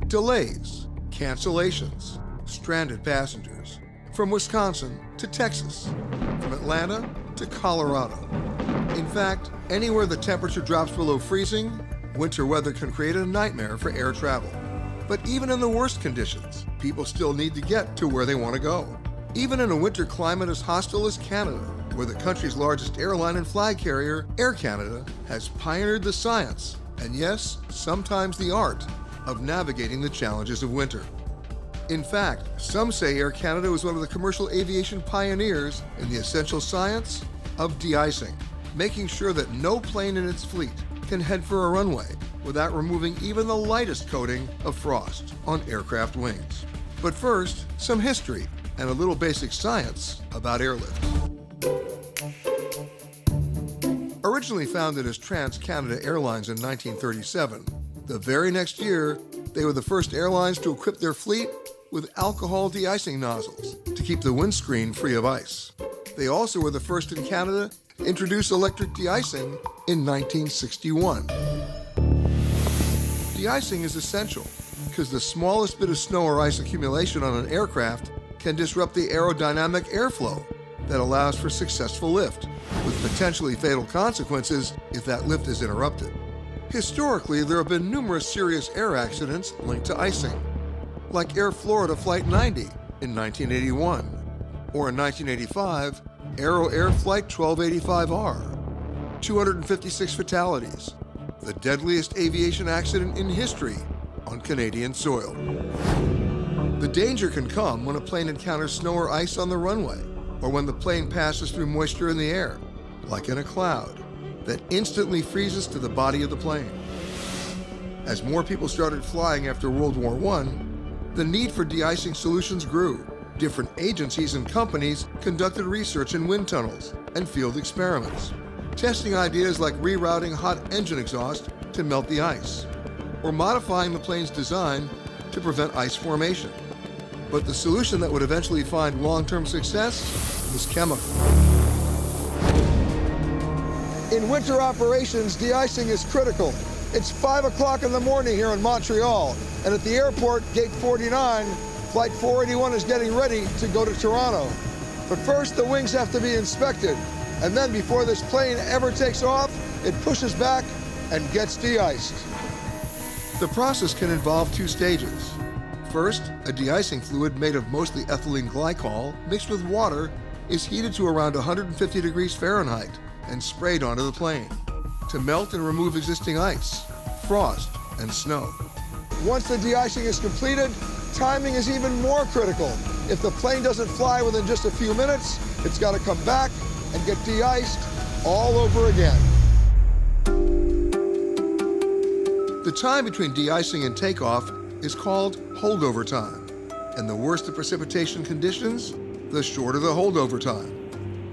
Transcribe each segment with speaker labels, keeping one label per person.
Speaker 1: Delays, cancellations, stranded passengers. From Wisconsin to Texas, from Atlanta to Colorado. In fact, anywhere the temperature drops below freezing, winter weather can create a nightmare for air travel. But even in the worst conditions, people still need to get to where they want to go. Even in a winter climate as hostile as Canada, where the country's largest airline and flag carrier, Air Canada, has pioneered the science, and yes, sometimes the art, of navigating the challenges of winter. In fact, some say Air Canada was one of the commercial aviation pioneers in the essential science of de-icing, making sure that no plane in its fleet can head for a runway without removing even the lightest coating of frost on aircraft wings. But first, some history and a little basic science about airlift. Originally founded as Trans-Canada Airlines in 1937, the very next year, they were the first airlines to equip their fleet with alcohol de-icing nozzles to keep the windscreen free of ice. They also were the first in Canada to introduce electric de-icing in 1961. De-icing is essential because the smallest bit of snow or ice accumulation on an aircraft can disrupt the aerodynamic airflow that allows for successful lift, with potentially fatal consequences if that lift is interrupted. Historically, there have been numerous serious air accidents linked to icing, like Air Florida Flight 90 in 1981, or in 1985, Aero Air Flight 1285R. 256 fatalities, the deadliest aviation accident in history on Canadian soil. The danger can come when a plane encounters snow or ice on the runway, or when the plane passes through moisture in the air, like in a cloud, that instantly freezes to the body of the plane. As more people started flying after World War I, the need for de-icing solutions grew. Different agencies and companies conducted research in wind tunnels and field experiments, testing ideas like rerouting hot engine exhaust to melt the ice, or modifying the plane's design to prevent ice formation. But the solution that would eventually find long-term success was chemical. In winter operations, de-icing is critical. It's 5 o'clock in the morning here in Montreal, and at the airport, gate 49, Flight 481 is getting ready to go to Toronto. But first, the wings have to be inspected, and then before this plane ever takes off, it pushes back and gets de-iced. The process can involve two stages. First, a de-icing fluid made of mostly ethylene glycol mixed with water is heated to around 150 degrees Fahrenheit and sprayed onto the plane to melt and remove existing ice, frost, and snow. Once the de-icing is completed, timing is even more critical. If the plane doesn't fly within just a few minutes, it's got to come back and get de-iced all over again. The time between de-icing and takeoff is called holdover time. And the worse the precipitation conditions, the shorter the holdover time.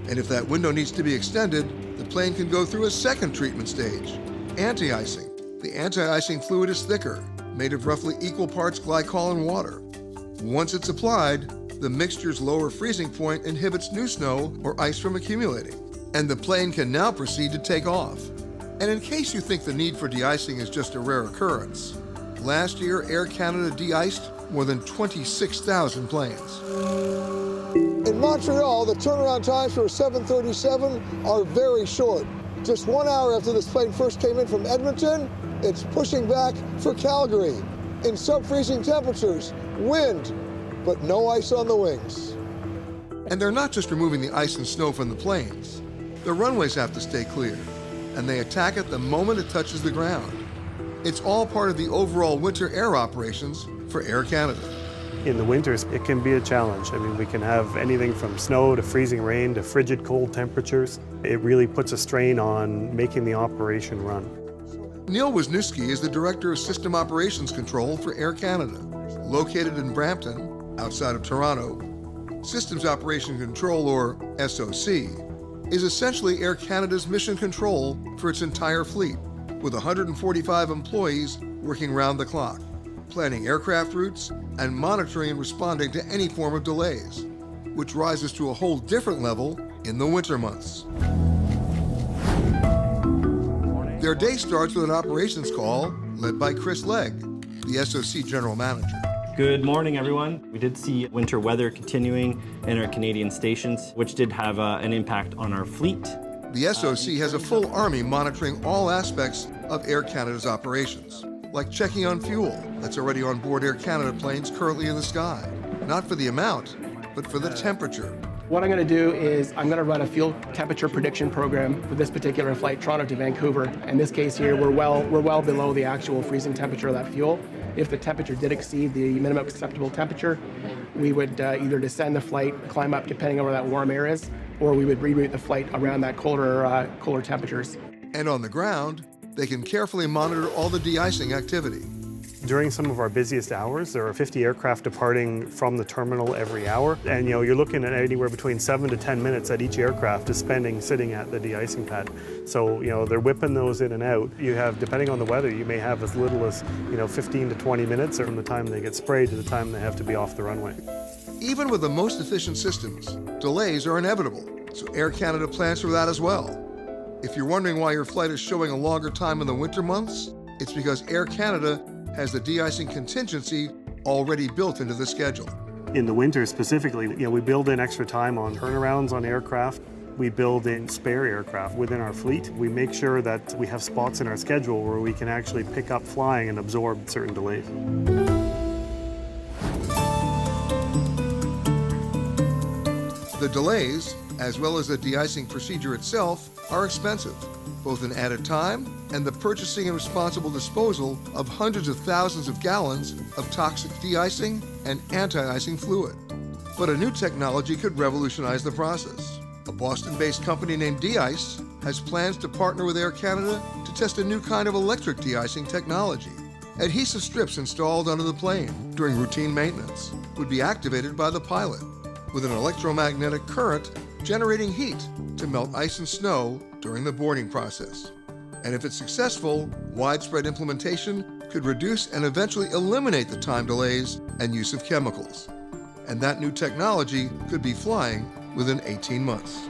Speaker 1: And if that window needs to be extended, the plane can go through a second treatment stage, anti-icing. The anti-icing fluid is thicker, made of roughly equal parts glycol and water. Once it's applied, the mixture's lower freezing point inhibits new snow or ice from accumulating, and the plane can now proceed to take off. And in case you think the need for de-icing is just a rare occurrence, last year Air Canada de-iced more than 26,000 planes. In Montreal, the turnaround times for a 737 are very short. Just 1 hour after this plane first came in from Edmonton, it's pushing back for Calgary. In sub-freezing temperatures, wind, but no ice on the wings. And they're not just removing the ice and snow from the planes. The runways have to stay clear, and they attack it the moment it touches the ground. It's all part of the overall winter air operations for Air Canada.
Speaker 2: In the winters, it can be a challenge. I mean, we can have anything from snow to freezing rain to frigid cold temperatures. It really puts a strain on making the operation run.
Speaker 1: Neil Wisniewski is the Director of System Operations Control for Air Canada. Located in Brampton, outside of Toronto, Systems Operation Control, or SOC, is essentially Air Canada's mission control for its entire fleet, with 145 employees working round the clock, planning aircraft routes and monitoring and responding to any form of delays, which rises to a whole different level in the winter months. Their day starts with an operations call led by Chris Legg, the SOC General Manager.
Speaker 3: Good morning, everyone. We did see winter weather continuing in our Canadian stations, which did have an impact on our fleet.
Speaker 1: The SOC has a full army monitoring all aspects of Air Canada's operations, like checking on fuel that's already on board Air Canada planes currently in the sky. Not for the amount, but for the temperature.
Speaker 4: What I'm going to do is I'm going to run a fuel temperature prediction program for this particular flight, Toronto to Vancouver. In this case here, we're well below the actual freezing temperature of that fuel. If the temperature did exceed the minimum acceptable temperature, we would either descend the flight, climb up depending on where that warm air is, or we would reroute the flight around that colder temperatures.
Speaker 1: And on the ground, they can carefully monitor all the de-icing activity.
Speaker 2: During some of our busiest hours, there are 50 aircraft departing from the terminal every hour. And you're looking at anywhere between 7 to 10 minutes that each aircraft is spending sitting at the de-icing pad. So, they're whipping those in and out. You have, depending on the weather, you may have as little as, 15 to 20 minutes from the time they get sprayed to the time they have to be off the runway.
Speaker 1: Even with the most efficient systems, delays are inevitable. So Air Canada plans for that as well. If you're wondering why your flight is showing a longer time in the winter months, it's because Air Canada has the de-icing contingency already built into the schedule.
Speaker 2: In the winter specifically, we build in extra time on turnarounds on aircraft. We build in spare aircraft within our fleet. We make sure that we have spots in our schedule where we can actually pick up flying and absorb certain delays.
Speaker 1: The delays, as well as the de-icing procedure itself, are expensive, both in added time and the purchasing and responsible disposal of hundreds of thousands of gallons of toxic de-icing and anti-icing fluid. But a new technology could revolutionize the process. A Boston-based company named Deice has plans to partner with Air Canada to test a new kind of electric de-icing technology. Adhesive strips installed under the plane during routine maintenance would be activated by the pilot, with an electromagnetic current generating heat to melt ice and snow during the boarding process. And if it's successful, widespread implementation could reduce and eventually eliminate the time delays and use of chemicals. And that new technology could be flying within 18 months.